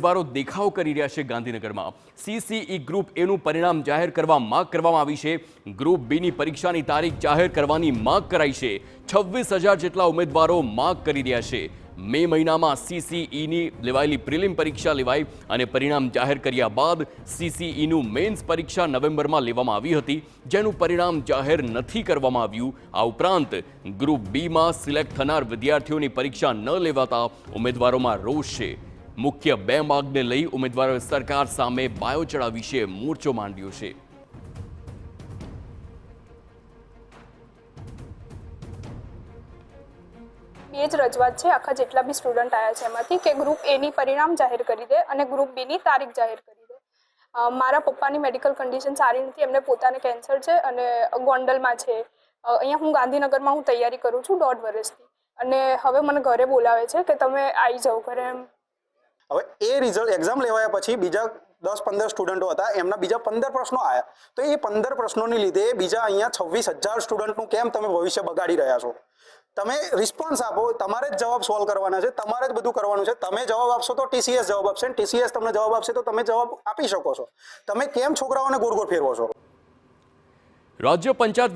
ઉમેદવારો દેખાવ કરી રહ્યા છે ગાંધીનગરમાં। CCE ગ્રુપ એનું પરિણામ જાહેર કરવા માંગ કરવામાં આવી છે। ગ્રુપ બીની પરીક્ષાની તારીખ જાહેર કરવાની માંગ કરાઈ છે। 26,000 જેટલા ઉમેદવારો માંગ કરી રહ્યા છે। મે મહિનામાં CCEની લેવાયેલી પ્રિલિમ પરીક્ષા લેવાઈ અને પરિણામ જાહેર કર્યા બાદ CCEનું મેન્સ પરીક્ષા નવેમ્બરમાં લેવામાં આવી હતી, જેનું પરિણામ જાહેર નથી કરવામાં આવ્યું। આ ઉપરાંત ગ્રુપ બીમાં સિલેક્ટ થનાર વિદ્યાર્થીઓની પરીક્ષા ન લેવાતા ઉમેદવારોમાં રોષ છે। મુખ્ય બે માંગને લઈ ઉમેદવારોએ સરકાર સામે બાયો ચડાવી છે, મોરચો માંડ્યો છે। એ જ રજૂઆત છે આખા જેટલા બી સ્ટુડન્ટ આવ્યા છે એમાંથી કે ગ્રુપ એની પરિણામ જાહેર કરી દે અને ગ્રુપ બીની તારીખ જાહેર કરી દે। મારા પપ્પાની મેડિકલ કન્ડિશન સારી નથી, એમને પોતાને કેન્સર છે અને ગોંડલમાં છે। અહીંયા હું ગાંધીનગરમાં હું તૈયારી કરું છું 1.5 વર્ષથી અને હવે મને ઘરે બોલાવે છે કે તમે આવી જાઓ ઘરે એમ। હવે એ રિઝલ્ટ એક્ઝામ લેવાયા પછી બીજા 10-15 સ્ટુડન્ટો હતા, એમના બીજા 15 પ્રશ્નો આવ્યા, તો એ 15 પ્રશ્નોની લીધે બીજા અહીંયા 26,000 સ્ટુડન્ટનું કેમ તમે ભવિષ્ય બગાડી રહ્યા છો? તમે રિસ્પોન્સ આપો, તમારે જ જવાબ સોલ્વ કરવાના છે, તમારે જ બધું કરવાનું છે। તમે જવાબ આપશો તો TCS જવાબ આપશે, TCS તમને જવાબ આપશે તો તમે જવાબ આપી શકો છો। તમે કેમ છોકરાઓને ગોળ ગોળ ફેરવો છો? રાજ્ય પંચાયત